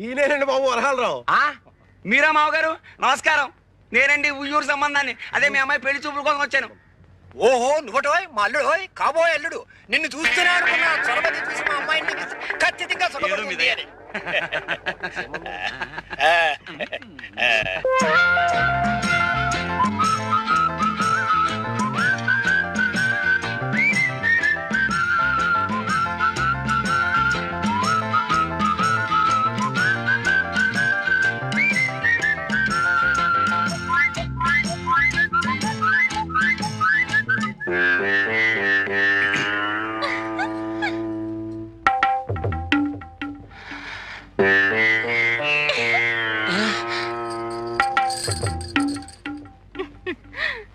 ఈయనేనండి బాబు వరహాలరావు. మీరా మావగారు? నమస్కారం. నేనండి ఉయ్యూరు సంబంధాన్ని. అదే మీ అమ్మాయి పెళ్లి చూపుల కోసం వచ్చాను. ఓహో నువ్వటోయ్ మా అల్లుడోయ్ కాబోయే అల్లుడు. నిన్ను చూస్తూనే అనుకున్నా చొరబడి చూసి మా అమ్మాయిని ఖచ్చితంగా సుఖపడుతుంది అని.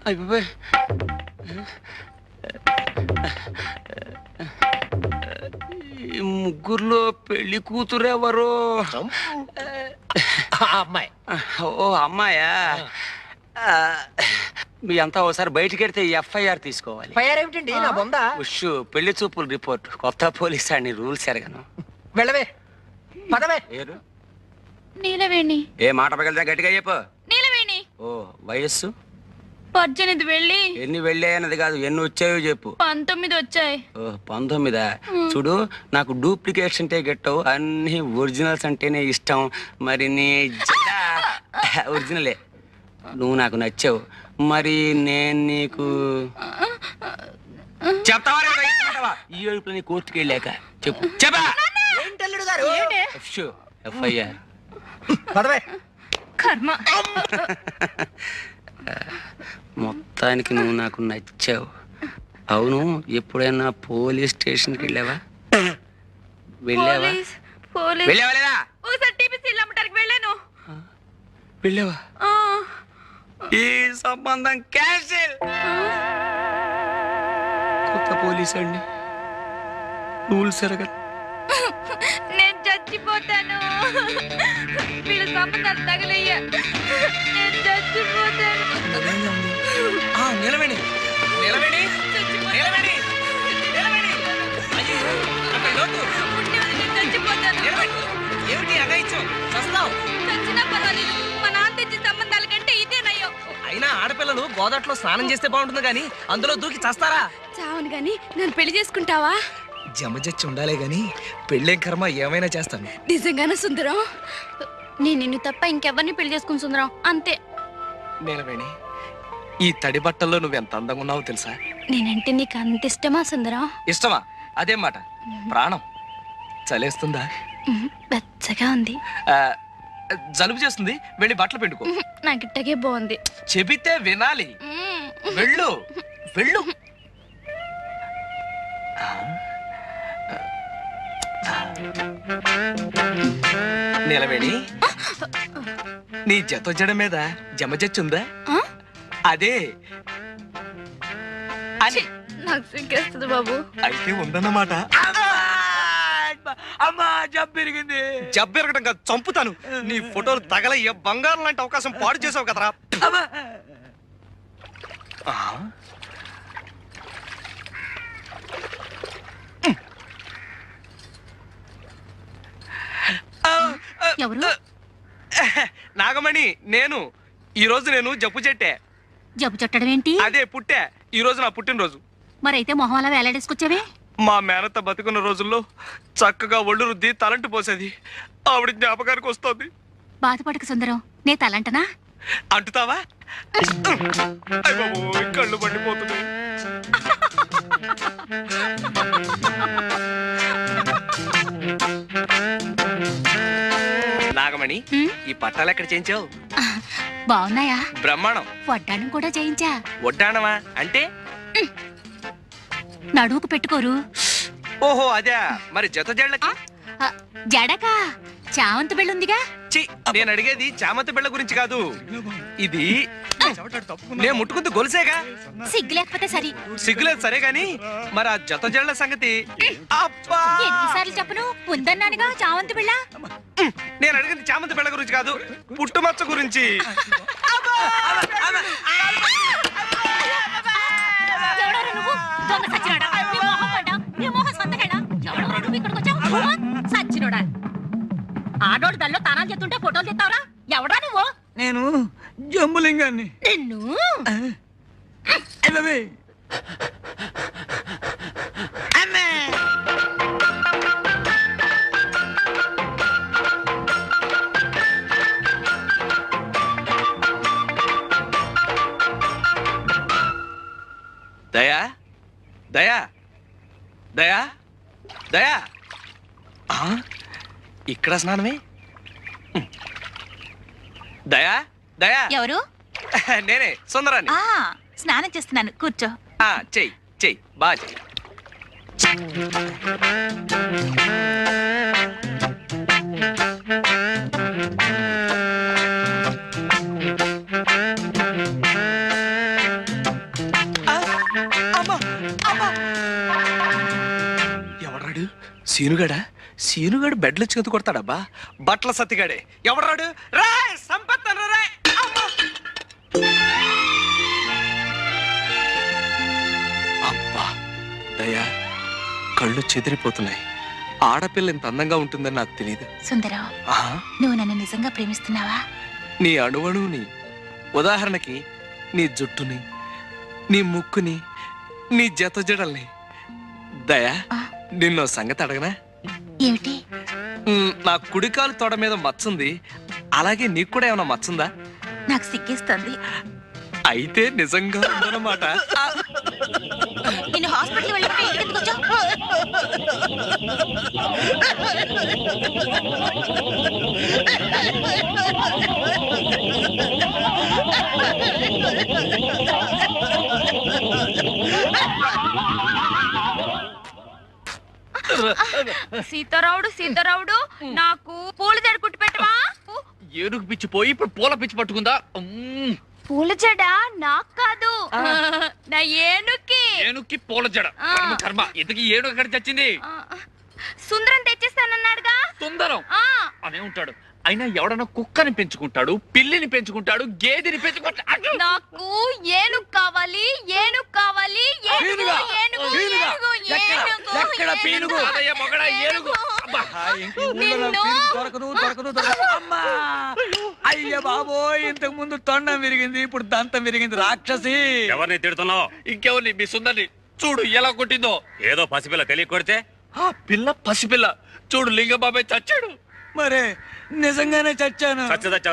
అయిపోయి ముగ్గురులో పెళ్లి కూతురు ఎవరు? అమ్మాయి. ఓ అమ్మాయా? మీ అంతా ఒకసారి బయటికి వెళ్తే FIR తీసుకోవాలి. ఏమిటండి నా బొందా? ఉష్ పెళ్లి చూపులు రిపోర్ట్. కొత్త పోలీస్ అని రూల్స్ ఎరగను. వెళ్ళవే పదవే. ఏరు నీలవేణి. ఏ మాట పగలితే గట్టిగా చెప్పు. నీలవేణి. ఓ వయస్సు 18 వెళ్ళి ఎన్ని వెళ్ళాయన్నది కాదు, ఎన్ని వచ్చాయో చెప్పు. 19 వచ్చాయి. ఓ 19. చూడు, నాకు డూప్లికేట్స్ అంటే గెట్టవు, అన్ని ఒరిజినల్స్ అంటేనే ఇష్టం. మరి నీ ఒరిజినలే. నువ్వు నాకు నచ్చావు, మరి నేను నీకు చెప్తావా? ఈ ఏడుపులో నీ కోర్టుకి వెళ్ళాక చెప్పు. చెప్పా FIR. కర్మ. మొత్తానికి నువ్వు నాకు నచ్చావు. అవును, ఎప్పుడైనా పోలీస్ స్టేషన్కి వెళ్ళావా? వెళ్ళావా? వెళ్ళావా లేదా? వెళ్ళావా? ఈ సంబంధం క్యాన్సిల్. కొత్త పోలీస్ అండి, రూల్స్ ఎరగ. నేను చచ్చిపోతాను. వీళ్ళ సంబంధాలు తగలయ్యా. నేను చచ్చిపోతాను. నిలవేణి నిలవేణి నిలవేణి నిలవేణి. ఏమిటి అగాయిత్యం? చస్తావు. చచ్చినా పర్వాలేదు, మా నాన్న తెచ్చిన సంబంధాల కంటే ఇదే నయ్యం. అయినా ఆడపిల్లలు గోదాట్లో స్నానం చేస్తే బాగుంటుంది గాని అందులో దూకి చస్తారా? చావను గాని నన్ను పెళ్లి చేసుకుంటావా? జమజచ్చి ఉండాలే గాని పెళ్ళేం కర్మ, ఏమైనా చేస్తాను. నిజంగానే సుందరం? నేను నిన్ను తప్ప ఇంకెవరిని పెళ్లి చేసుకుని సుందరం, అంతే. నీలవేణి, ఈ తడి బట్టల్లో నువ్వెంత అందంగా ఉన్నావో తెలుసా? నేనంటే నీకు అంత ఇష్టమా సుందరం? ఇష్టమా? అదేం మాట. ప్రాణం. చలేస్తుందా? వెచ్చగా ఉంది. జలుబు చేస్తుంది, వెళ్ళి బట్టలు పిండుకో. నాకు ఇట్టగే బాగుంది. చెబితే వినాలి. వెళ్ళు వెళ్ళు. నీలవేణి, నీ జడ మీద జమజచ్చుందా? అదే అని. నాకు సిగ్గేస్తుంది బాబు. అయితే ఉందన్నమాట. అమ్మా, జబ్బెరిగింది. జబ్బెరగడం కాదు, చంపుతాను. నీ ఫోటోలు తగలయ్య బంగారం లాంటి అవకాశం పాడు చేసావు కదరా. ఎవరు? నాగమణి, నేను. ఈ రోజు నేను జబ్బు చెట్టే. జబ్బు చుట్టడం ఏంటి? అదే పుట్టే. ఈ రోజు నా పుట్టినరోజు. మరైతే మొహం అలా వేలాడేసుకొచ్చావే? మా మేనత్త బతుకున్న రోజుల్లో చక్కగా ఒళ్ళు రుద్ది తలంటు పోసేది. ఆవిడ జ్ఞాపకానికి వస్తుంది. బాధపడక సుందరం, నే తలంటనా? అంటుతావా? కళ్ళు పండిపోతున్నాయి. నాగమణి, ఈ పట్టాలు ఎక్కడ చేయించావు? బాగున్నాయా? బ్రహ్మాండం. వడ్డాణం కూడా చేయించా. వడ్డాణమా అంటే? నడువుకు పెట్టుకోరు. ఓహో అదే. మరి జత జళ్ళకి? జడకా? చామంతి బిళ్ళుందిగా. నేను అడిగేది చామంతి బిళ్ళ గురించి కాదు. ఇది నేను ముట్టుకుంది గొలుసేగా. సిగ్గు లేకపోతే సరి. సిగ్గులేదు సరే గాని మరి ఆ జత జళ్ళ సంగతి. ఎన్నిసార్లు చెప్పను? ఉందన్నానుగా చామంతి బిళ్ళ. నేను అడిగింది చామంతి బిళ్ళ గురించి కాదు, పుట్టుమచ్చ గురించి. నువ్వు దొంగ సచ్చినోడా? నీ మొహం పడ్డా? నీ మొహం సొంతకేడా? ఎవడో నువ్వు ఇక్కడికి వచ్చావు? సచ్చినోడా? ఆడోడు దల్లో తానాలు చెప్తుంటే ఫోటోలు తెస్తావరా? ఎవడా నువ్వు? నేను జంబులింగాన్ని. నిన్ను దయా దయా దయా దయా ఇక్కడ స్నానమే. దయా దయా ఎవరు? నేనే సుందరాన్ని. స్నానం చేస్తున్నాను, కూర్చో. చెయ్యి చెయ్యి బాగా చెయ్యి. ఎవడ్రాడు? సీనుగాడా? సీనుగాడు బెడ్లు చేతు కొడతాడబ్బా. బట్టల సత్తిగాడే. ఎవడ్రాడు? రా సంపత్తను రా. అబ్బా దయా, కళ్ళు చెదిరిపోతున్నాయి. ఆడపిల్ల ఇంత అందంగా ఉంటుందని నాకు తెలియదు. సుందరం, నువ్వు నన్ను నిజంగా ప్రేమిస్తున్నావా? నీ అణువణువుని, ఉదాహరణకి నీ జుట్టుని, నీ ముక్కుని, నీ జత జడల్ని. దయా, నిన్నో సంగతి అడగనా? ఏమిటి? నా కుడికాలు తొడ మీద మచ్చుంది, అలాగే నీకు కూడా ఏమైనా మచ్చుందా? నాకు సిగ్గేస్తుంది. అయితే నిజంగా ఉందన్నమాట. నేను హాస్పిటల్ వెళ్ళిపోయి ఎందుకు వచ్చావు? సీతారావుడు సీతారావుడు, నాకు పూల జడ కుట్టి పెట్టవా? ఏనుగు పిచ్చి పోయి ఇప్పుడు పూల పిచ్చి పట్టుకుందా? పూల జడ నాకు కాదు, నా ఏనుక్కి. ఏనుక్కి పూల జడ కర్మ. ఇంతకీ ఏనుగు ఎక్కడ చచ్చింది? సుందరం తెచ్చిస్తానన్నాడుగా. సుందరం అనే ఉంటాడు. అయినా ఎవడన్నా కుక్కని పెంచుకుంటాడు, పిల్లిని పెంచుకుంటాడు, గేదెని పెంచుకుంటాడు. నాకు ఏనుగు కావాలి, ఏనుగు కావాలి, ఏనుగు, ఏనుగు, ఏనుగు, ఏనుగు, ఎక్కడ పీనుగు? అదయ్య మొగడా ఏనుగు. అబ్బా. అమ్మా అయ్య బాబోయ్, ఇంతకు ముందు తొండం విరిగింది, ఇప్పుడు దంతం విరిగింది. రాక్షసి! ఎవరిని తిడుతున్నావు? ఇంకెవరిని? మీ సుందరిని చూడు ఎలా కొట్టిందో. ఏదో పసిపిల్ల తెలియ కొడితే ఆ పిల్ల పసిపిల్ల చూడు, లింగబాబాయ్ చచ్చాడు. మరే నిజంగానే చచ్చాను. చచ్చదచ్చా.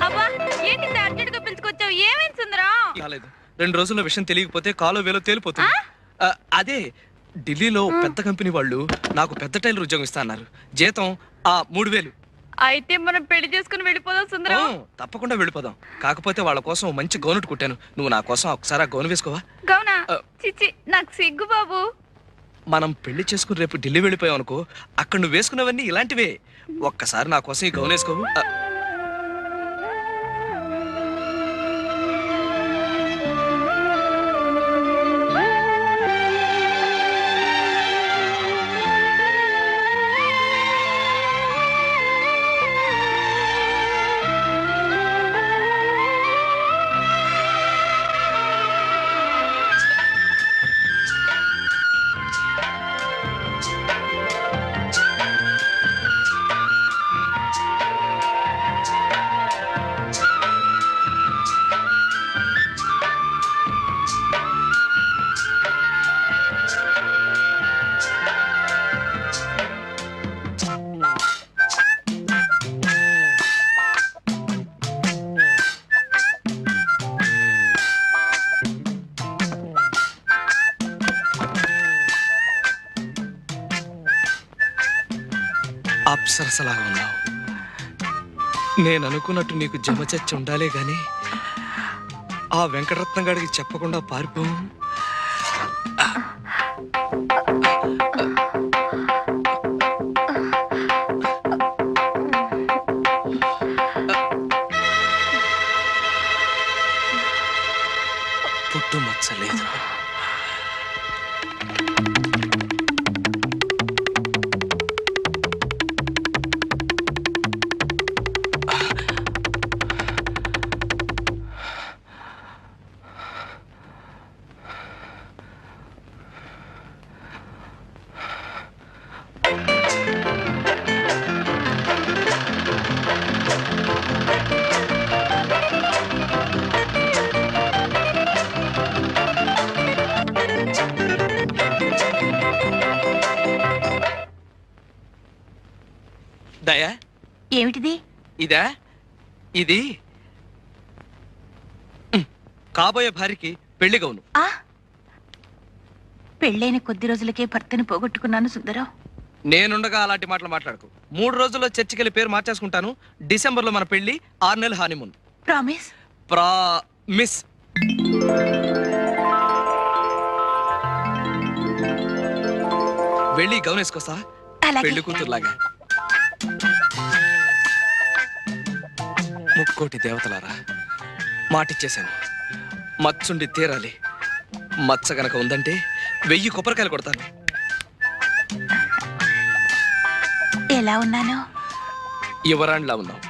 అబ్బా, ఏంటి అర్జెంట్ గా పిలుచుకొచ్చావు? ఏమైంది సుందరం? కాలేదు. 2 రోజుల్లో విషయం తెలియకపోతే కాలో వేలో తేలిపోతుంది. అదే ఢిల్లీలో పెద్ద కంపెనీ వాళ్ళు నాకు పెద్ద టైలర్ ఉద్యోగం ఇస్తా అన్నారు. జీతం 3000. అయితే మనం పెళ్లి చేసుకుని వెళ్ళిపోదాం సుందరం. తప్పకుండా వెళ్ళిపోదాం. కాకపోతే వాళ్ళ కోసం మంచి గౌను కుట్టాను. నువ్వు నా కోసం ఒకసారి ఆ గౌను వేసుకోవా? గౌనా? చిచి, నాకు సిగ్గు బాబు. మనం పెళ్లి చేసుకుని రేపు ఢిల్లీ వెళ్ళిపోయాం అనుకో, అక్కడ నువ్వు వేసుకున్నవన్నీ ఇలాంటివే. ఒక్కసారి నా కోసం ఈ గౌను వేసుకోవు? అప్సరసలాగా ఉన్నావు. నేను అనుకున్నట్టు నీకు జమచచ్చి ఉండాలే గాని ఆ వెంకటరత్నం గారికి చెప్పకుండా పారిపో. పుట్టు మచ్చలేదు. దయా ఏమిటిది? ఇదా? ఇది కాబోయే భార్యకి పెళ్లి గౌను. ఆ పెళ్ళైన కొద్ది రోజులకే భర్తను పోగొట్టుకున్నాను సుందరం. నేనుండగా అలాంటి మాటలు మాట్లాడకు. 3 రోజుల్లో చర్చికి వెళ్ళి పేరు మార్చేసుకుంటాను. డిసెంబర్లో మన పెళ్లి, 6 నెలలు హానీమూన్. ప్రామిస్? ప్రామిస్. వెళ్ళి గౌన్ వేసుకొస్తా, అలాగే. పెళ్లి కూతురులాగా. ముక్కోటి దేవతలారా, మాటిచ్చేశాను, మచ్చుండి తీరాలి. మచ్చ గనక ఉందంటే 1000 కొబ్బరికాయలు కొడతాను. ఎలా ఉన్నాను? యువరాణిలా ఉన్నావు,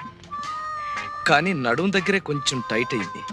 కానీ నడుం దగ్గరే కొంచెం టైట్ అయింది.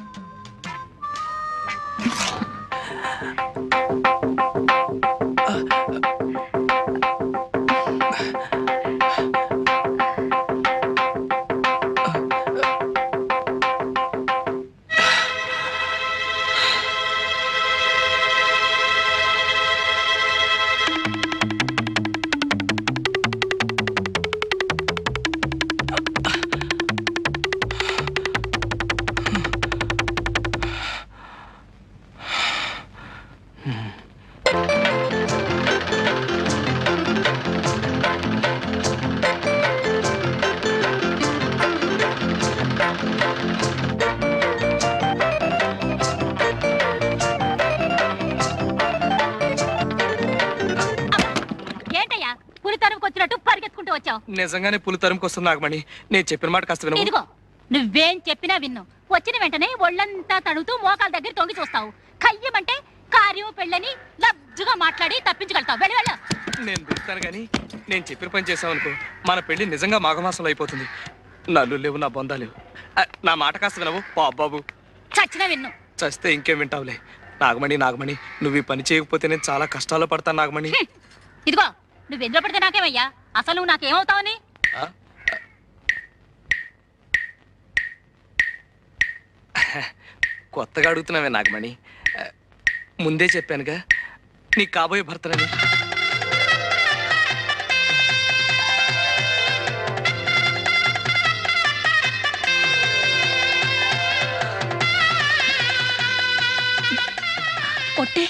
నిజంగానే పులి తరుముకొస్తుంది నాగమణి. నేను చెప్పిన మాట కాస్త విను. ఇదిగో నువ్వేం చెప్పినా విన్ను. వచ్చిన వెంటనే ఒళ్ళంతా తడుతూ మోకాల దగ్గర తొంగి చూస్తావు. కయ్యమంటే కార్యం పెళ్ళని లబ్జుగా మాట్లాడి తప్పించగలుగుతావు. వెళ్ళి వెళ్ళ. నేను పిలుస్తాను కానీ నేను చెప్పిన పని చేసావనుకో, మన పెళ్లి నిజంగా మాఘమాసంలో అయిపోతుంది. నల్లు లేవు, నా బొందా లేవు. నా మాట కాస్త వినవు బాబు. చచ్చినా విన్ను. చస్తే ఇంకేం వింటావులే. నాగమణి నాగమణి, నువ్వు ఈ పని చేయకపోతే నేను చాలా కష్టాల్లో పడతాను నాగమణి. ఇదిగో నువ్వెందులో పడితే నాకేమయ్యా? అసలు నువ్వు నాకేమవుతావని? కొత్తగా అడుగుతున్నావే నాగమణి. ముందే చెప్పానుగా నీకు కాబోయే భర్తనని. ఒట్టే.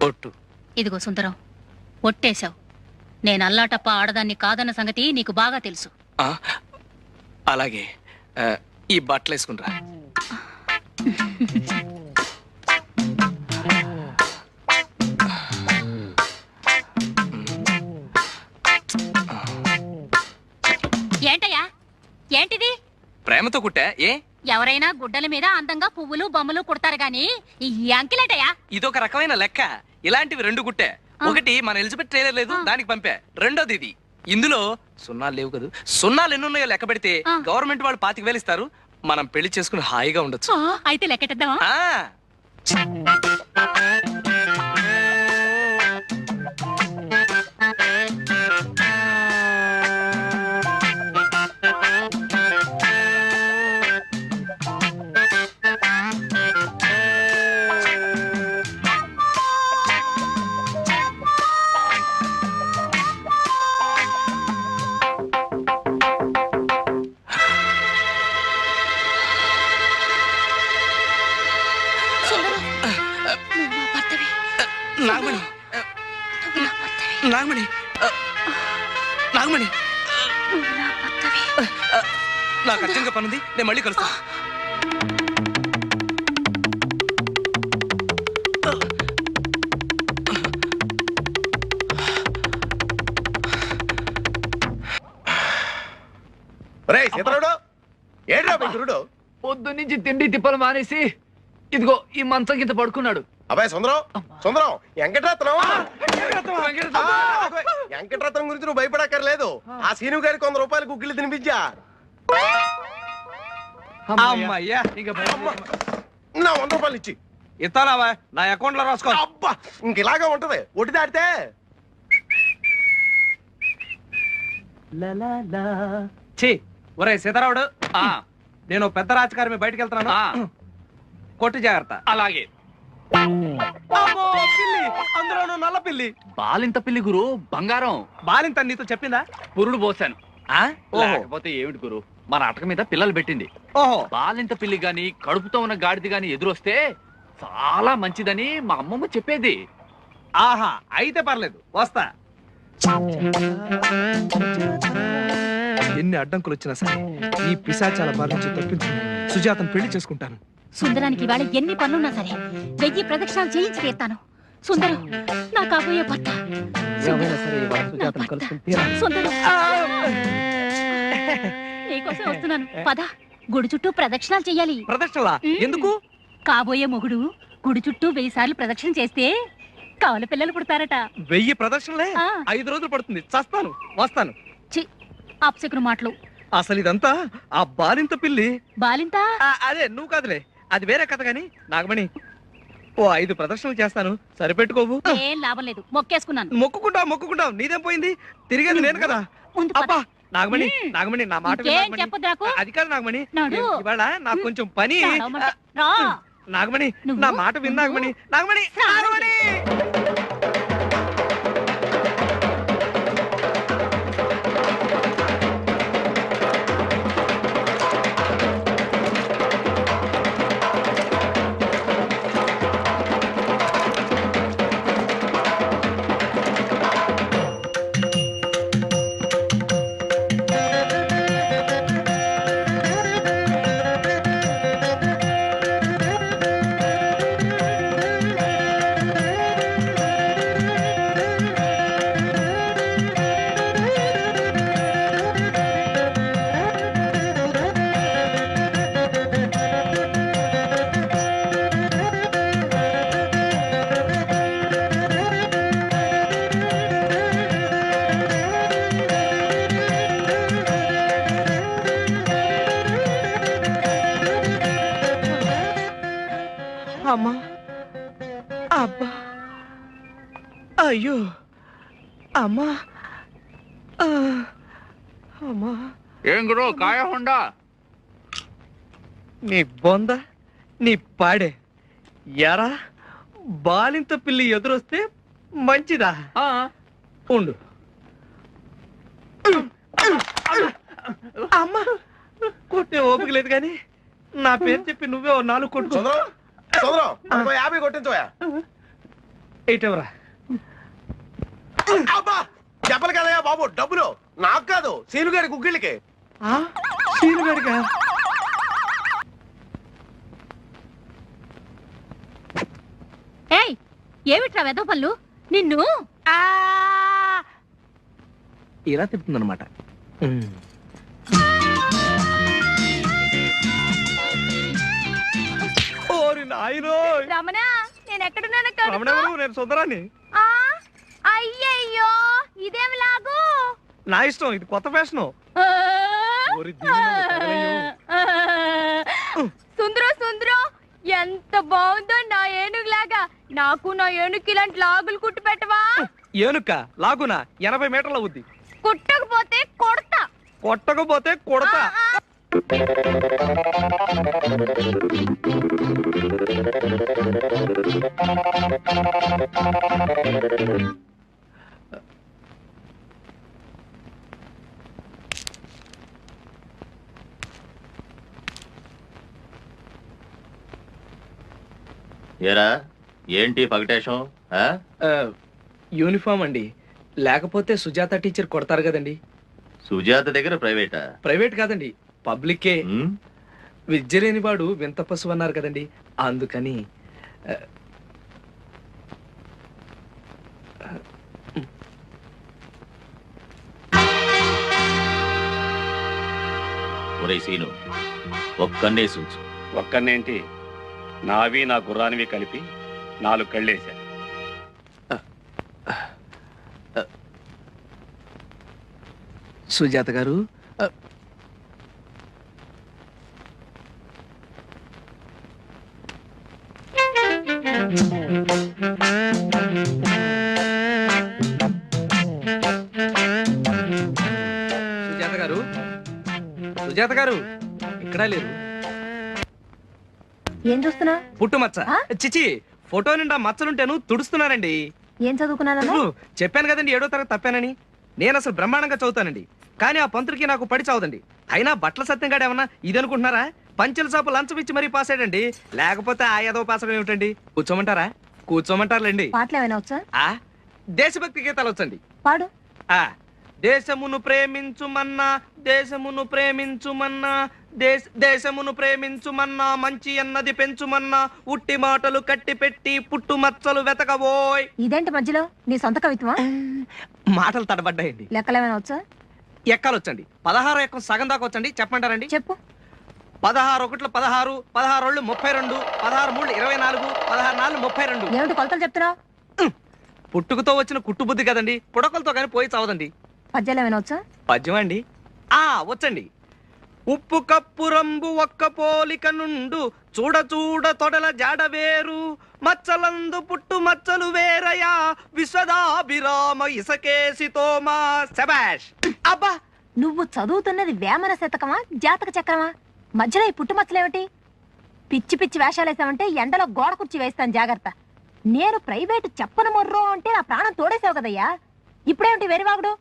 ఒట్టు. ఇదిగో సుందరం, ఒట్టేశావు. నేను అల్లాటప్ప ఆడదాన్ని కాదన్న సంగతి నీకు బాగా తెలుసు. అలాగే ఈ బట్టలు వేసుకుంటా. ఏంటయ్యా? ఏంటిది? ప్రేమతో కుట్టా. ఏ ఎవరైనా గుడ్డల మీద అందంగా పువ్వులు బొమ్మలు కుడతారు గాని ఈ అంకిలేటయ్యా? ఇదొక రకమైన లెక్క. ఇలాంటివి 2 కుట్టే. ఒకటి మన ఎలిజబెత్ ట్రైలర్ లేదు, దానికి పంపా. రెండోది ఇది. ఇందులో సున్నాలు లేవు కదా. సున్నాలు ఎన్ని ఉన్నాయో లెక్క పెడితే గవర్నమెంట్ వాళ్ళు 25,000 ఇస్తారు. మనం పెళ్లి చేసుకుని హాయిగా ఉండొచ్చు. అయితే లెక్కెట్టేద్దామా? నాగమణి నాగమణి నాగమణి, నాకు అర్జెంట్గా పనుంది, నేను మళ్ళీ కలుస్తా. పొద్దు నుంచి తిండి తిప్పలు మానేసి ఇదిగో ఈ మంచం కింద పడుకున్నాడు. అబ్బాయి సుందరం, సుందరం, వెంకటరత్నం. వెంకటరత్నం గురించి నువ్వు భయపడక్కర్లేదు. ఆ సీను గారికి 100 రూపాయలు గుగ్గిలు తినిపించా. అమ్మయ్యా, నా 100 రూపాయలు ఇచ్చి ఇస్తానావా? నా అకౌంట్ లో రాసుకో. అబ్బా, ఇంక ఇలాగే ఉంటది. ఒట్టి దాటితే ఒరే సీతారావుడు, నేను పెద్ద రాజకారి బయటకు వెళ్తున్నాను. కొట్టు జాగ్రత్త. అలాగే. అమ్మో, పిల్లి, అందులోనూ నల్ల పిల్లి. బాలింత పిల్లి గురు, బంగారం. బాలింత నీతో చెప్పిందా? పురుడు పోసాను. ఓహో. లేకపోతే ఏమిటి గురు, మన అటక మీద పిల్లలు పెట్టింది. ఓహో, బాలింత పిల్లి గాని కడుపుతో ఉన్న గాడిది గాని ఎదురొస్తే చాలా మంచిదని మా అమ్మమ్మ చెప్పేది. ఆహా, అయితే పర్లేదు, వస్తా. ఎన్ని అడ్డంకులు వచ్చినా సరే ఈ పిశాచాల బారి నుంచి తప్పించుకుని సుజాతను పెళ్లి చేసుకుంటాను. సుందరానికి ఇవాళ ఎన్ని పనులున్నా సరే 1000 ప్రదక్షిణాలు చేయించి తీరుతాను. సుందరం, నా కాబోయే భర్త. ఏమైనా సరే ఇవాళ సుజాతను కలుసుకుని తీరాలి. సుందరం, నీకోసం వస్తున్నాను. పద, గుడి చుట్టూ ప్రదక్షిణాలు చెయ్యాలి. ప్రదక్షిణలా? ఎందుకు? కాబోయే మొగుడు గుడి చుట్టూ 1000 సార్లు ప్రదక్షిణ చేస్తే కవల పిల్లలు పుడతారట. 1000 ప్రదక్షిణలే? ఆ. 5 రోజులు పడుతుంది. చస్తాను, వస్తాను. చి, అప్సకును మాటలు. అసలు ఇదంతా ఆ బాలింత పిల్లి. బాలింత అదే, నువ్వు కాదులే, అది వేరే కథ. గాని నాగమణి, ఓ 5 ప్రదక్షిణలు చేస్తాను, సరిపెట్టుకోవు. ఏం లాభం లేదు, మొక్కేసుకున్నాను. మొక్కుకుంటావు, నీదేం పోయింది? తిరిగేది నేను కదా. ముందు పద. అబ్బా, నాగమణి, నాగమణి, నా మాట విను, ఇంకేం నాగమణి. చెప్పొద్దు నాకు. అది కాదు నాగమణి, నడు. ఇవాళ నాకు కొంచెం పని. నడవమంటే రా. నాగమణి, నువ్వు? నా మాట విను నాగమణి. నాగమణి, నాగమణి. అమ్మా, అబ్బా, అయ్యో, అమ్మా, అమ్మా. ఏం గురు, కాయ హోండా? నీ బొంద, నీ పాడే. ఎరా, బాలింత పిల్లి ఎదురొస్తే మంచిదా? ఉండు. అమ్మా, కొట్టే ఓపిక లేదు కానీ నా పేరు చెప్పి నువ్వే ఓ 4 కొట్టు. 50 కొట్టించోయా. ఏటవరా? అబ్బా, చెప్పలు కదయ్యా బాబు, డబ్బులు నాకు కాదు, సీనుగారి గుగ్గిళ్ళకి. సీనుగాడిగా? ఏయ్, ఏమిట్రా వెధవ పనులు? నిన్ను ఇలా తిప్పుతుందన్నమాట. ఓరి నాయనో, రమణ, నేను ఎక్కడున్నాను? రమణెవరు? నేను సుందరాన్ని. అయ్యయ్యో, ఇదేమి లాగు? నా ఇష్టం, ఇది కొత్త ఫ్యాషను. సుందరం, సుందరం, ఎంత బాగుందో నా ఏనుగులాగా. నాకు నా ఏనుగుకి ఇలాంటి లాగులు కుట్టు పెట్టవా? ఏనుక లాగునా? 80 మీటర్ల అవుద్ది. కుట్టకపోతే కొడతా. కొట్టకపోతే కొడతా. ఏరా, ఏంటి పగటేశం? యూనిఫామ్ అండి, లేకపోతే సుజాత టీచర్ కొడతారు కదండి. సుజాత దగ్గర ప్రైవేటా? ప్రైవేట్ కాదండి, పబ్లికే. ఉమ్, విద్య లేని వాడు వింత పశువు అన్నారు కదండి, అందుకని. ఒరే సీను, ఒక్కన్నే సూచు. ఒక్కనేంటి, నావి నా గుర్రానివి కలిపి 4 కళ్ళేశా. సుజాత గారు, సుజాత గారు, సుజాత గారు, ఇక్కడ లేరు. ఏం చూస్తున్నా? పుట్టుమచ్చ. చిచి, ఫోటో నిండా మచ్చలుంటేను తుడుస్తున్నానండి. ఏం చదువుకున్నాను? చెప్పాను కదండి 7వ తరగతి తప్పానని. నేను అసలు బ్రహ్మాండంగా చదువుతానండి, కానీ ఆ పంతులకి నాకు పడి చావదండి. అయినా బట్టల సత్యంగాడు ఏమన్నా ఇది అనుకుంటున్నారా? పంచెల చాపు లంచం ఇచ్చి మరీ పాస్ అయ్యాడండి, లేకపోతే ఆ ఏదో పాస్ అవ్వడం ఏమిటండి? కూర్చోమంటారా? కూర్చోమంటారులేండి. పాటలు ఏమైనా వచ్చా? దేశభక్తి గీతాలు వచ్చండి. పాడు. దేశమును ప్రేమించుమన్నా, దేశమును ప్రేమించుమన్నా, దేశమును ప్రేమించుమన్నా, మంచి అన్నది పెంచుమన్నా, ఉట్టి మాటలు కట్టి పెట్టి పుట్టు మచ్చలు వెతకబోయ్. ఇదేంటి మధ్యలో నీ సొంత కవిత్వమా? మాటలు తడబడ్డాయండి. లెక్కలు ఏమైనా వచ్చా? ఎక్కాలు వచ్చండి. 16 ఎక్కం సగం దాకా వచ్చండి. చెప్పమంటారండి? చెప్పు. 16 ఒకట్లు 16, 16 ఓళ్ళు 32, 16 మూడు 24, 16 నాలుగు 32. ఏమిటి కొలతలు చెప్తున్నావు? పుట్టుకతో వచ్చిన కుట్టు బుద్ధి కదండి, పుడకలతో కానీ పోయి చావదండి. పద్యాలు ఏమైనా వచ్చా? పద్యం అండి వచ్చండి. ఉప్పు కప్పు రంబు ఒక్క పోలిక నుండు, చూడ చూడ తొడల జాడ వేరు, మచ్చలందు పుట్టు మచ్చలు వేరయా, విశ్వదాభిరామ ఇసకేసి తోమా. శబాష్. అబ్బా, నువ్వు చదువుతున్నది వేమన శతకమా జాతక చక్రమా? మధ్యలో ఈ పుట్టుమచ్చలేమిటి? పిచ్చి పిచ్చి వేషాలేసావంటే ఎండలో గోడ కుర్చీ వేస్తాను, జాగ్రత్త. నేను ప్రైవేటు చెప్పను మొర్రో అంటే నా ప్రాణం తోడేసావు కదయ్యా, ఇప్పుడేమిటి వెరివాగుడు?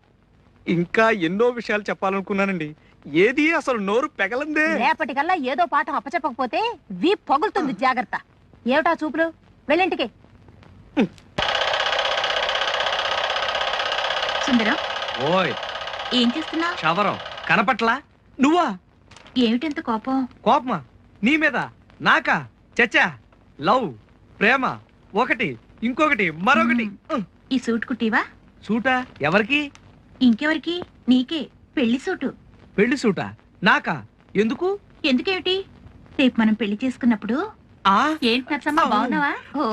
ఇంకా ఎన్నో విషయాలు చెప్పాలనుకున్నానండి, ఏది అసలు నోరు పెగలందే. రేపటికల్లా ఏదో పాఠం అప్పచెప్పకపోతే వీ పగులుతుంది, జాగ్రత్త. ఏమిటా చూపులు? వెళ్ళింటికి. సుందరం, ఓయ్ ఏం చేస్తున్నావు? శవరం కనపట్లా? నువ్వా? ఏమిటంత కోపం? కోపమా? నీ మీద? నాకా? చచ్చా, లవ్ ప్రేమ ఒకటి, ఇంకొకటి, మరొకటి. ఈ సూట్ కుట్టివా? సూటా? ఎవరికి? ఇంకెవరికి? నీకే. పెళ్లి సూటు. పెళ్లి సూటా? నాకా? ఎందుకు? ఎందుకేమిటి? రేపు మనం పెళ్లి చేసుకున్నప్పుడు. ఏంటి నచ్చమ్మా, బాగున్నావా? ఓ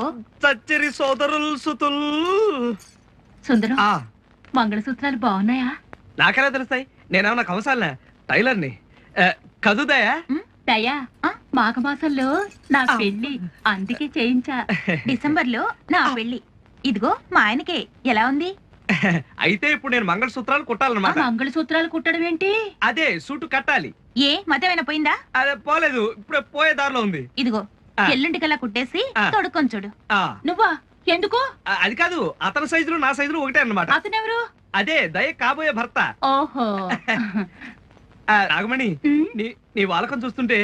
చచ్చరి సోదరులు సుతుల్. సుందరం, మంగళసూత్రాలు బాగున్నాయా? నాకెలా తెలుస్తాయి? నేనేమన్నా కంసాలనా? టైలర్ని. కదుదయా? దయా, మాఘమాసంలో నా పెళ్లి, అందుకే చేయించా. డిసెంబర్ లో నా పెళ్లి. ఇదిగో మా ఆయనకే. ఎలా ఉంది? అయితే ఇప్పుడు నేను మంగళసూత్రాలు కుట్టాలన్నమాట. మంగళసూత్రాలు కుట్టడం ఏంటి? అదే సూటు కట్టాలి. ఏ మతమైనా పోయిందా? అదే పోలేదు, ఇప్పుడు పోయే దారిలో ఉంది. ఇదిగో ఎల్లుంటికల్లా కుట్టేసి తొడుక్కొని చూడు. నువ్వా? ఎందుకు? అది కాదు, అతని సైజులు నా సైజులు ఒకటే అన్నమాట. అతనెవరు? అదే దయ కాబోయే భర్త. ఓహో. నాగమణి, నీ వాలకం చూస్తుంటే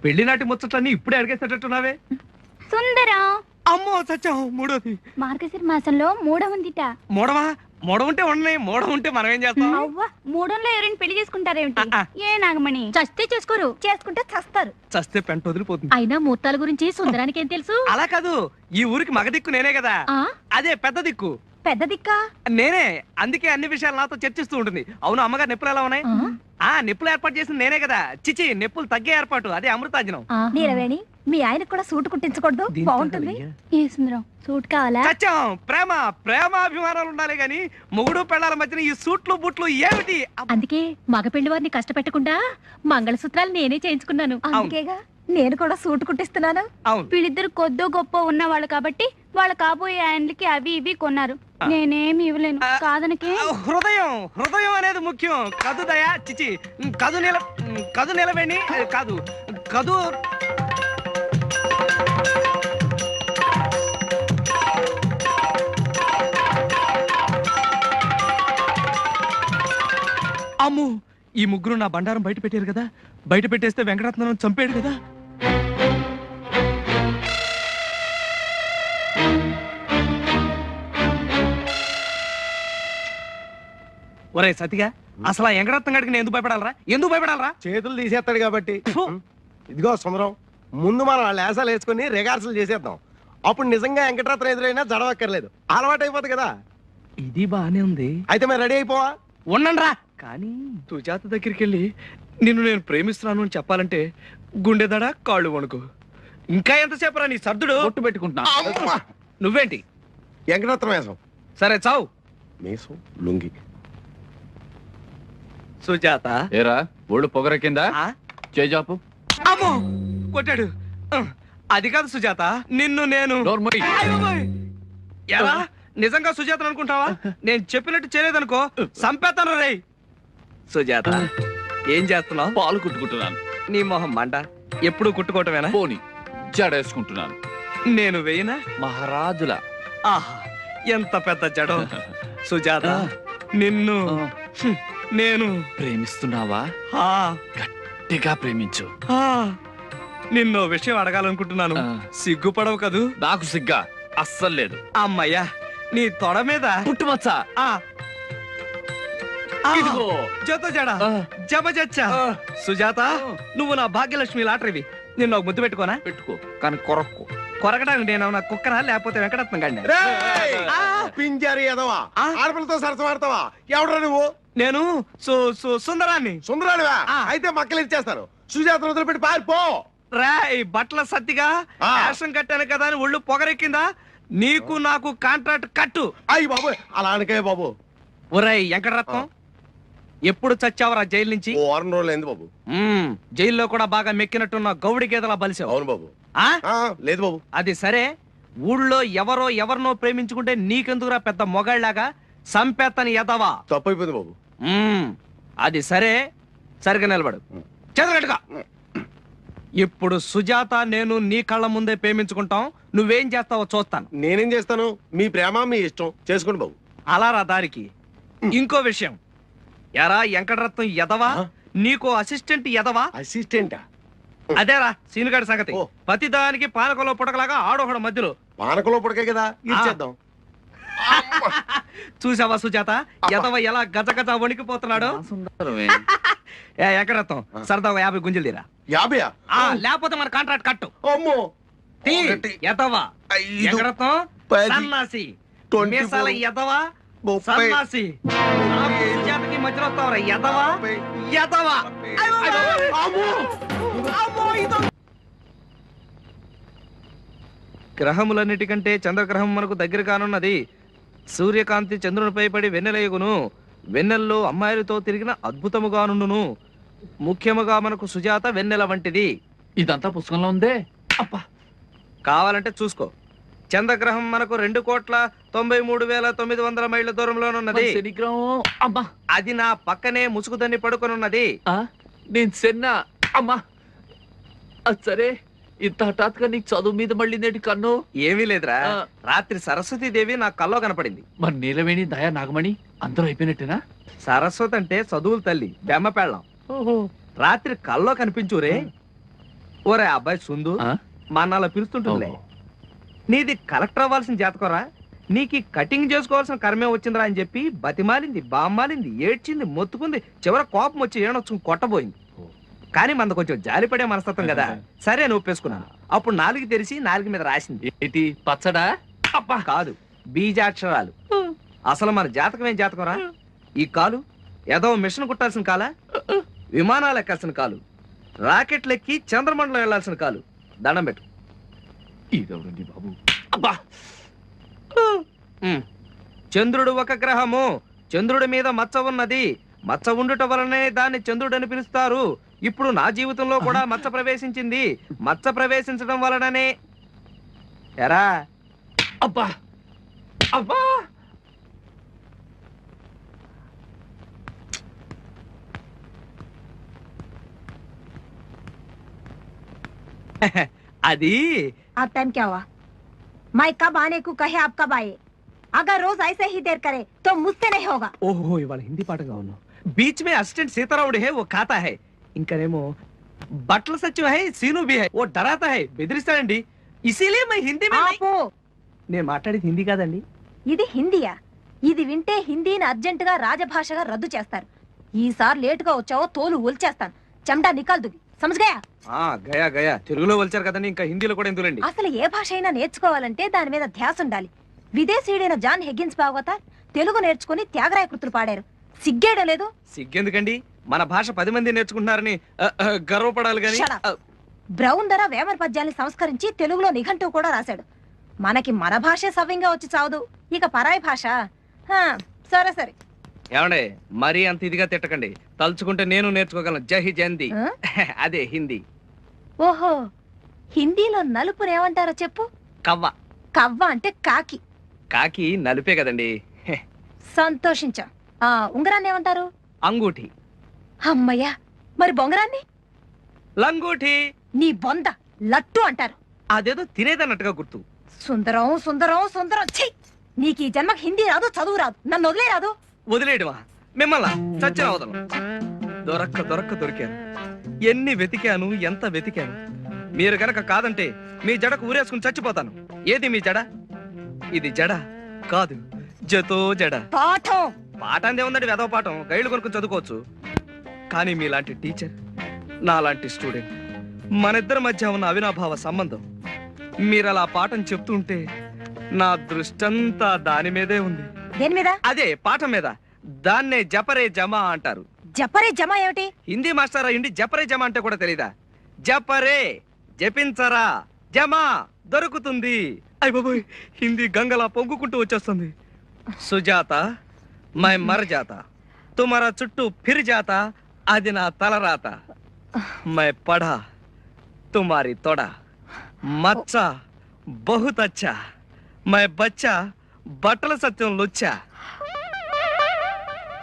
పెళ్లి నాటి ముచ్చట్లన్నీ ఇప్పుడే అడిగేసేటట్టున్నావే. సుందరం. అమ్మో సత్యం, మూడోది. మార్గశిర మాసంలో మూడవందిట. మూడవా? మూడవుంటే ఉన్నాయి, మూడవుంటే మనం ఏం చేస్తాం? అవ్వ, మూడంలో ఎవరైనా పెళ్లి చేసుకుంటారేమిటి? ఏ నాగమణి, చస్తే చేసుకోరు, చేసుకుంటే చస్తారు. చస్తే పెంట వదిలిపోతుంది. అయినా ముహూర్తాల గురించి సుందరానికి ఏం తెలుసు? అలా కాదు, ఈ ఊరికి మగ దిక్కు నేనే కదా. అదే పెద్ద దిక్కు. పెద్ద దిక్కా? నేనే, అందుకే అన్ని విషయాలు నాతో చర్చిస్తూ ఉంటుంది. అవును, అమ్మగారు నొప్పులు ఎలా ఉన్నాయి? నొప్పులు ఏర్పాటు చేసింది నేనే కదా. చిచి, నొప్పులు తగ్గే ఏర్పాటు, అదే అమృతాంజనం. నీలవేణి, మీ ఆయనకు కూడా సూట్ కుట్టించకూడదు? బాగుంటుంది. ఏ సుందరం, సూట్ కావాలా? సత్యం, ప్రేమ ప్రేమాభిమానాలు ఉండాలి గాని మొగుడు పెళ్ళాల మధ్యన ఈ సూట్లు బుట్లు ఏమిటి? అందుకే మగ పెళ్లి వారిని కష్టపెట్టకుండా మంగళసూత్రాలు నేనే చేయించుకున్నాను. అందుకేగా నేను కూడా సూట్ కుట్టిస్తున్నాను. వీళ్ళిద్దరు కొద్దో గొప్ప ఉన్నవాళ్ళు కాబట్టి వాళ్ళ కాబోయే ఆయనకి అవి ఇవి కొన్నారు. నేనేమి ఇవ్వలేను, కాదనకే. హృదయం హృదయం అనేది ముఖ్యం. కదు దయా, చిచి, కదు నిలవేణి కాదు, కదు. అమ్ము, ఈ ముగ్గురు నా బండారం బయట పెట్టారు కదా. బయట పెట్టేస్తే వెంకటరత్నం చంపాడు కదా. ఒరే సతిగా, అసలు ఆ వెంకటరత్నం గడికి నేను ఎందుకు భయపడాలరా? ఎందుకు భయపడాలరా? చేతులు తీసేస్తాడు కాబట్టి. ఇదిగో సుందరం, ముందు మనం వాళ్ళ లేసాలు వేసుకుని రిహార్సల్ చేసేద్దాం. అప్పుడు నిజంగా వెంకటరత్నం ఎదురైనా జడవక్కర్లేదు, అలవాటు అయిపోతుంది కదా. ఇది బానే ఉంది. అయితే మేము రెడీ అయిపోవా? ఉండండిరా. కానీ సుజాత దగ్గరికి వెళ్ళి నిన్ను నేను ప్రేమిస్తున్నాను అని చెప్పాలంటే గుండెదడ, కాళ్ళు వణుకు. ఇంకా ఎంతసేపు రా నీ సర్దుడు? ఒట్టు పెట్టుకుంటున్నా. నువ్వేంటి? వెంకటరత్నం వేసం. సరే చావు. మీసం లుంగి. సుజాత, ఏరా ఒళ్ళు పొగర కింద చేజాపు. అమ్మో, కొట్టాడు. అది కాదు సుజాత, నిన్ను నేను. ఎలా? నిజంగా సుజాత అనుకుంటావా? నేను చెప్పినట్టు చేయలేదనుకో సంపేతను రే. సుజాత, ఏం చేస్తున్నావు? పాలు కుట్టుకుంటున్నాను. నీ మొహం మంట, ఎప్పుడు కుట్టుకోవటమేనా? పోని జడేసుకుంటున్నాను. నేను వేయినా మహారాజుల ఆహా ఎంత పెద్ద జడం. సుజాత నిన్ను నేను ప్రేమిస్తున్నావా? ఆ, గట్టిగా ప్రేమించు. ఆ, నిన్నో విషయం అడగాలనుకుంటున్నాను. సిగ్గుపడవు కదూ? నాకు సిగ్గా అస్సలు లేదు. అమ్మయ్యా నీ తొడ మీద పుట్టుమచ్చ. ఆ ఆ, ఇదిగో. జత జడ జబజచ్చ. సుజాత నువ్వు నా భాగ్యలక్ష్మి లాటరీవి. నిన్ను ఒక ముద్దు పెట్టుకోనా? పెట్టుకో కానీ కొరక్కు. కొరకడానికి నేను నా కుక్కరా లేకపోతే వెంకటరత్నం గాడినా? రేయ్! పింజారి ఎదవా ఆడపిల్లతో సరసమాడతావా? ఎవడరా నువ్వు? నేను సుందరాన్ని. సుందరానివా? ఆ. అయితే మక్కలు ఇచ్చేస్తాను. సుజాతను వదిలిపెట్టి పారిపో. రాయ్ బట్టల సత్తిగా ఆ. యాక్షన్ కట్టాను కదా అని ఒళ్ళు పొగరెక్కిందా? నీకు నాకు కాంట్రాక్ట్ కట్టు. అయ్యి బాబు అలా అనకే బాబు. ఒరేయ్ వెంకటరత్నం, ఎప్పుడు చచ్చావరా జైలు నుంచి? ఓ వారం రోజులు అయింది బాబు. జైల్లో కూడా బాగా మెక్కినట్టున్న గౌడి గేదలా బలిసావు. అవును బాబు. ఆ? లేదు బాబు. అది సరే, ఊళ్ళో ఎవరినో ప్రేమించుకుంటే నీకెందుకురా పెద్ద మొగాళ్ళలాగా సంపేత్తని ఎదవా? తప్పు అయిపోయింది బాబు. అది సరే, సరిగా నిలబడు. చదరగట్టుగా. ఇప్పుడు సుజాత నేను నీ కళ్ళ ముందే ప్రేమించుకుంటాం. నువ్వేం చేస్తావో చూస్తాను. నేనేం చేస్తాను? మీ ప్రేమ మీ ఇష్టం, చేసుకోండి బాబు. అలా రా దారికి. ఇంకో విషయం, ఎరా వెంకటరత్నం ఎదవా, నీకో అసిస్టెంట్ ఎదవా? అసిస్టెంటా? అదేరా సీనుగాడి సంగతి. ఓ. ప్రతిదానికి పానకంలో పుడకలాగా ఆడోహడ మధ్యలో. పానకంలో పుడకే కదా, ఇచ్చేద్దాం. చూసావా సుజాత ఎదవ ఎలా గజగజ వణికిపోతున్నాడు? సుందరమే. ఏ వెంకటరత్నం సరదాగా 50 గుంజలు తీరా. 50? లేకపోతే మన కాంట్రాక్ట్ కట్టు. అమ్మో. తీ, ఎదవా. 5, వెంకటరత్నం 10, సన్నాసి 24, మీసాల ఎదవా 30, సన్నాసి. నాకు సుజాతకి మధ్యలో వస్తావరా ఎదవా ఎదవా. గ్రహములన్నిటికంటే చంద్రగ్రహం మనకు దగ్గర కానున్నది. సూర్యకాంతి చంద్రునిపై పడి వెన్నెలయగును. వెన్నెల్లో అమ్మాయిలతో తిరిగిన అద్భుతముగానుండును. ముఖ్యముగా మనకు సుజాత వెన్నెల వంటిది. ఇదంతా పుస్తకంలో ఉందే. అబ్బా, కావాలంటే చూసుకో. చంద్రగ్రహం మనకు 2,93,900 మైళ్ళ దూరంలోనున్నది. మరి శనిగ్రహం అమ్మా, అది నా పక్కనే ముసుగుదని పడుకొనున్నది. నేను సెన్నా అమ్మా. అది సరే, ఇంత హఠాత్తుగా నీకు చదువు మీద మళ్ళీ నేటి కన్ను? ఏమీ లేదురా, ఆ. రాత్రి సరస్వతీదేవి నా కల్లో కనపడింది. మరి నీలవేణి, దయా, నాగమణి అందరూ అయిపోయినట్టేనా? సరస్వతి అంటే చదువుల తల్లి, బెమ్మ పెళ్ళం. రాత్రి కల్లో కనిపించురే. ఓరే అబ్బాయి సుందు, మా అలా పిలుస్తుంటుందిలే. నీది కలెక్టర్ అవ్వాల్సిన జాతకరా, నీకు కటింగ్ చేసుకోవాల్సిన కర్మే వచ్చిందిరా అని చెప్పి బతిమాలింది, బామ్మాలింది, ఏడ్చింది, మొత్తుకుంది. చివర కోపం వచ్చి ఏడొచ్చు కొట్టబోయింది. కానీ మన కొంచెం జాలిపడే మనస్తత్వం కదా, సరే అని ఒప్పేసుకున్నాను. అప్పుడు 4 తెరిచి 4 మీద రాసింది. ఏంటి పచ్చడా? అబ్బా కాదు, బీజాక్షరాలు. అసలు మన జాతకం ఏం జాతకం రా? ఈ కాలు ఏదో మిషన్ కుట్టాల్సిన కాలా, విమానాలు ఎక్కాల్సిన కాలు, రాకెట్లు ఎక్కి చంద్రమండలం వెళ్లాల్సిన కాలు. దండం పెట్టు. ఇదెవరండి బాబు? అబ్బా. చంద్రుడు ఒక గ్రహము. చంద్రుడి మీద మచ్చ ఉన్నది. మచ్చ ఉండుట వలనే దాన్ని చంద్రుడని పిలుస్తారు. ఇప్పుడు నా జీవితంలో కూడా మచ్చ ప్రవేశించింది. మచ్చ ప్రవేశించడం వలననే ఎరా. అబ్బా అబ్బా. అది आप टाइम क्या हुआ? मैं कब आने को कहे आप कब आए? अगर रोज ऐसे ही देर करे तो मुझसे नहीं होगा. ఓహో ఇవాళ హిందీ పాటగా ఉన్నావు. బీచ్ మే అసిస్టెంట్ సీతారాముడు హే, ఓ ఖాతా హై. ఇంకనేమో బట్టల సచివ హై, సీను బి హై, ఓ డరాతా హై, బెదిరిస్తాడండి. ఇసిలే మై హిందీ మే ఆపు. నేను మాట్లాడేది హిందీ కాదండి. ఇది హిందీయా? ఇది వింటే హిందీని అర్జెంటుగా రాజభాషగా రద్దు చేస్తారు. ఈసారి లేటుగా వచ్చావో తోలు ఒలిచేస్తాను. చెమటా నికాల్దువి. సమజ్గయా? గయా గయా తెలుగులో వచ్చారు కదండి, ఇంకా హిందీలో కూడా ఎందులండి. అసలు ఏ భాష అయినా నేర్చుకోవాలంటే దాని మీద ధ్యాస ఉండాలి. విదేశీయుడైన జాన్ హెగ్గిన్స్ భాగవత తెలుగు నేర్చుకుని త్యాగరాయ కృతులు పాడారు. సిగ్గేయడం లేదు? సిగ్గెందుకండి, మన భాష 10 మంది నేర్చుకుంటున్నారని గర్వపడాలి గాని. Shut up. బ్రౌన్ ధర వేమన పద్యాల్ని సంస్కరించి తెలుగులో నిఘంటువు కూడా రాశాడు. మనకి మన భాష సవ్యంగా వచ్చి చావదు, ఇక పరాయి భాష. సరే సరే. ఏమండే మరీ అంత ఇదిగా తిట్టకండి. తలుచుకుంటే నేను నేర్చుకోగలను. జహి జంది అదే హిందీ. ఓహో, హిందీలో నలుపుని ఏమంటారో చెప్పు. కవ్వ. కవ్వ అంటే కాకి. కాకి నలుపే కదండి. సంతోషించా. ఉంగరాన్ని ఏమంటారు? అంగూఠి. అమ్మయ్యా, మరి బొంగరాన్ని? లంగూఠి. నీ బొంద లట్టు అంటారు. అదేదో తినేదన్నట్టుగా గుర్తు. సుందరం సుందరం సుందరం ఛీ! నీకు ఈ జన్మకి హిందీ రాదు, చదువు రాదు, నన్ను వదిలే రాదు. వదిలేయడమా? మిమ్మల్ని చచ్చిన వదలను. దొరక్కాను. ఎన్ని వెతికాను, ఎంత వెతికాను. మీరు గనక కాదంటే మీ జడకు ఊరేసుకుని చచ్చిపోతాను. ఏది మీ జడ? ఇది జడ కాదు, జతో జడ. పాఠం ఉందండి, వెదవ పాఠం. గైడ్లు కొనుక్కుని చదువుకోవచ్చు. కానీ మీలాంటి టీచర్, నాలాంటి స్టూడెంట్, మనిద్దరి మధ్య ఉన్న అవినాభావ సంబంధం, మీరు అలా పాఠం చెప్తుంటే నా దృష్టంతా దాని మీదే ఉంది. దేని మీద? అదే పాఠం మీద. దాన్నే జపరే జమా అంటారు. జపరే జమా ఏమిటి? హిందీ మాస్టర్ అయ్యిండి జపరే జమా అంటే కూడా తెలీదా? జపరే జపించరా, జమా దొరుకుతుంది. అయ్య బాబోయ్, హిందీ గంగలా పొంగుకుంటూ వచ్చేస్తుంది. సుజాత మై మర్ జాతా, తుమారా చుట్టూ ఫిర్ జాతా, అది నా తలరాత. మై పఢా తుమారి తొడ, మచ్చా బహుత్ అచ్చా, మై బచ్చా బట్టల సత్యం లుచ్చా.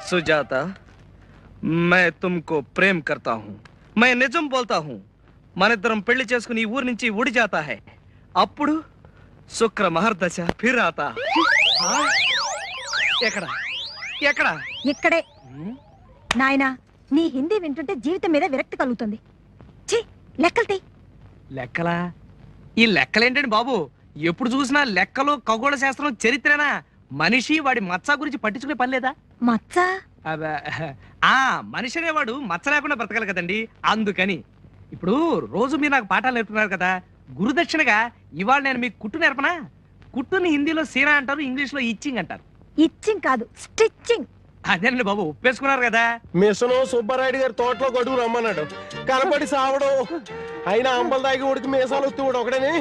సుజాత मैं तुमको प्रेम करता हूँ, मैं నిజం बोलता हूँ. మనిద్దరం పెళ్లి చేసుకుని ఈ ఊరి నుంచి ఉడి జాతా హై. అప్పుడు శుక్ర మహర్దశ ఫిర్ ఆతా. ఎక్కడ ఎక్కడ? ఇక్కడే. నాయనా, నీ హిందీ వింటుంటే జీవితం మీద విరక్తి కలుగుతుంది. ఛీ, లెక్కలు తీ. లెక్కలా? ఈ లెక్కలేంటండి బాబు? ఎప్పుడు చూసినా లెక్కలు, ఖగోళ శాస్త్రం, చరిత్రేనా? మనిషి వాడి మచ్చ గురించి పట్టించుకునే పని లేదా? మచ్చ? మనిషి అనేవాడు మచ్చ లేకుండా బ్రతకాలి కదండి, అందుకని. ఇప్పుడు రోజు మీరు నాకు పాఠాలు నేర్పుతున్నారు కదా, గురుదక్షిణగా ఇవాళ నేను మీకు కుట్టు నేర్పనా? కుట్టుని హిందీలో సీనా అంటారు, ఇంగ్లీష్ లో ఇచ్చింగ్ అంటారు. ఇచ్చింగ్ కాదు, స్టిచ్చింగ్. అదేనండి బాబు, ఒప్పేసుకున్నారు కదా. మిషను సుబ్బారాయుడు గారి తోటలో గడువు రమ్మన్నాడు, కనపడి సావడం. అయినా అంబలు దాగి ఉడికి మీసాలు వస్తూ ఒకడని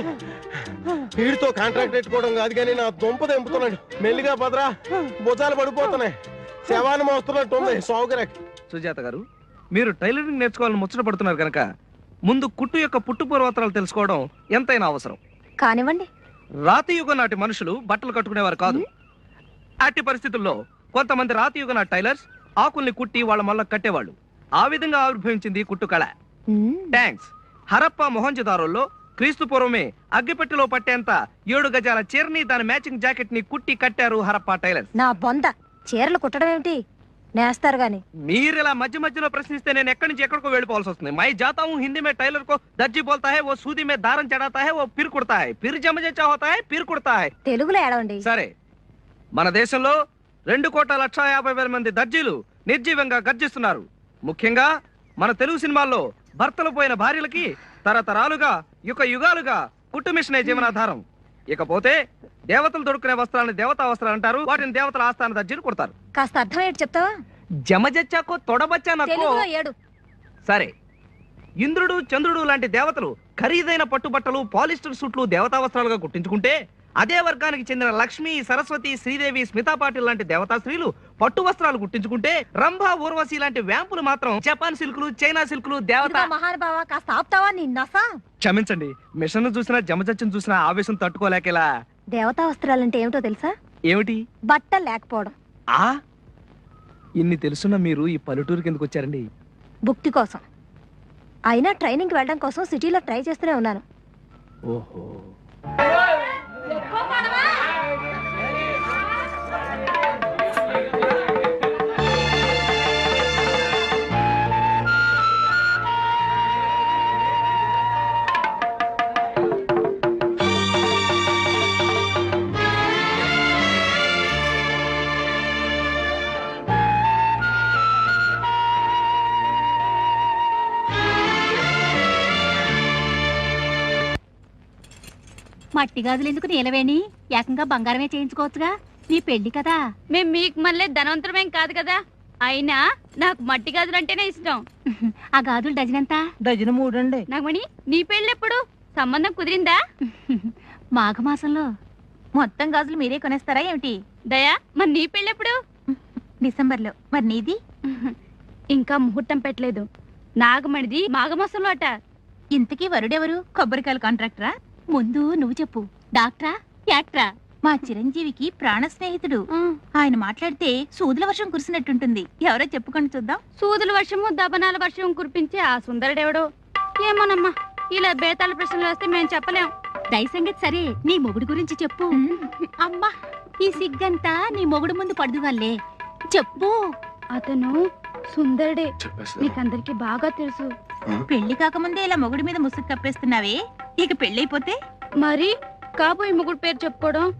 వీడితో కాంట్రాక్ట్ పెట్టుకోవడం కాదు, కానీ నా దుంప తెంపుతున్నాడు. మెల్లిగా భద్రా, భుజాలు పడిపోతున్నాయి, శవాన్ని మోస్తున్నట్టు ఉంది. సౌకర్యం. సుజాత గారు, మీరు టైలరింగ్ నేర్చుకోవాలని ముచ్చట పడుతున్నారు కనుక ముందు కుట్టు యొక్క పుట్టు పూర్వోత్తరాలు తెలుసుకోవడం ఎంతైనా అవసరం. కానివ్వండి. రాతి యుగం నాటి మనుషులు బట్టలు కట్టుకునేవారు కాదు. అట్టి పరిస్థితుల్లో కొంతమంది రాతి యుగ నాటి టైలర్స్ ఆకుల్ని కుట్టి వాళ్ళ మళ్ళ కట్టేవాళ్ళు. ఆ విధంగా ఆవిర్భవించింది కుట్టు కళ. థ్యాంక్స్. హరప్ప మొహంజదారోల్లో క్రీస్తు పూర్వమే అగ్గిపెట్టెలో పట్టేంత 7 గజాల చీరని, దాని మ్యాచింగ్ జాకెట్ ని కుట్టి కట్టారు హరప్ప టైలర్స్. నా బొంద, చీరలు కుట్టడం ఏమిటి? నేస్తారు గాని. మీరు ఇలా మధ్య మధ్యలో ప్రశ్నిస్తే నేను ఎక్కడి నుంచి ఎక్కడికో వెళ్ళిపోవాల్సి వస్తుంది. మై జాతా హూ హిందీ మే టైలర్ కో దర్జీ బోల్తా హై, ఓ సూది మే దారం చడాతా హై, ఓ పిర్ కుడతా హై, పిర్ జమ జచ్చా హోతా హై, పిర్ కుడతా హై. తెలుగులో ఏడవండి. సరే, మన దేశంలో 2,50,00,000 మంది దర్జీలు నిర్జీవంగా గర్జిస్తున్నారు. ముఖ్యంగా మన తెలుగు సినిమాల్లో భర్తలు పోయిన భార్యలకి తరతరాలుగా యుగాలుగా కుట్టు మిషనే జీవనాధారం. ఇకపోతే దేవతలు దొరుకునే వస్త్రాలను దేవతా వస్త్రాలు అంటారు. వాటిని దేవతల ఆస్థాన దర్జీలు కుడతారు. కాస్త అర్థం ఏంటి చెప్తావా? జమజచ్చాకో తొడబచ్చా నాకు. తెలుగులో ఏడు. సరే, ఇంద్రుడు, చంద్రుడు లాంటి దేవతలు ఖరీదైన పట్టుబట్టలు, పాలిస్టర్ సూట్లు దేవతా వస్త్రాలుగా కుట్టించుకుంటే, అదే వర్గానికి చెందిన లక్ష్మి, సరస్వతి, శ్రీదేవి, స్మితా పాటిల్ లాంటి దేవతా స్త్రీలు పట్టు వస్త్రాలు కుట్టించుకుంటే, రంభ, ఊర్వశి లాంటి వ్యాంపులు మాత్రం జపాన్ సిల్కులు, చైనా సిల్కులు దేవత. మహానుభావ, కాస్త ఆపుతావా? నీ నసా. క్షమించండి, మిషన్ చూసినా జమజచ్చను చూసినా ఆవేశం తట్టుకోలేకేలా. దేవతా వస్త్రాలంటే ఏమిటో తెలుసా? ఏమిటి? బట్టలు లేకపోవడం. ఇన్ని తెలుసున్న మీరు ఈ పల్లెటూరుకి ఎందుకు వచ్చారండి? భుక్తి కోసం. అయినా ట్రైనింగ్ వెళ్ళడం కోసం సిటీలో ట్రై చేస్తూనే ఉన్నాను. ఓహో. మట్టి గాజులు ఎందుకు నీలవేణి? ఏకంగా బంగారమే చేయించుకోవచ్చుగా. నీ పెళ్లి కదా. మేము మీకు మళ్ళీ ధనవంతరమేం కాదు కదా. అయినా నాకు మట్టి గాజులు అంటేనే ఇష్టం. ఆ గాజులు డజన్ ఎంత? డజన్ 3 అండి. నాగమణి, నీ పెళ్ళెప్పుడు? సంబంధం కుదిరిందా? మాఘమాసంలో. మొత్తం గాజులు మీరే కొనేస్తారా ఏమిటి? దయా, మరి నీ పెళ్ళెప్పుడు? డిసెంబర్లో. మరి నీది? ఇంకా ముహూర్తం పెట్టలేదు. నాగమణిది మాఘమాసంలో అట. ఇంతకీ వరుడెవరు? కొబ్బరికాయల కాంట్రాక్టరా? ముందు నువ్వు చెప్పు. డాక్టరా, యాక్టరా? మా చిరంజీవికి ప్రాణ స్నేహితుడు. ఆయన మాట్లాడితే సూదుల వర్షం కురిసినట్టుంటుంది. ఎవరో చెప్పుకొని చూద్దాం. సూదుల వర్షము, దబనాల వర్షం కురిపించే ఆ సుందరుడెవడో ఏమోనమ్మా. ఇలా బేతాళ ప్రశ్నలు వస్తే మేము చెప్పలేం. దయ సంగతి సరే నీ మొగుడు గురించి చెప్పు. అమ్మా ఈ సిగ్గంతా నీ మొగుడు ముందు పడుదుగాలే. చెప్పు. అతను సుందరుడే, మీకందరికి బాగా తెలుసు. పెళ్లి కాకముందే ఇలా మొగుడి మీద ముసుగు కప్పేస్తున్నావే, ఇక పెళ్ళైపోతే మరి కాబోయే మొగుడు పేరు చెప్పుకోవడం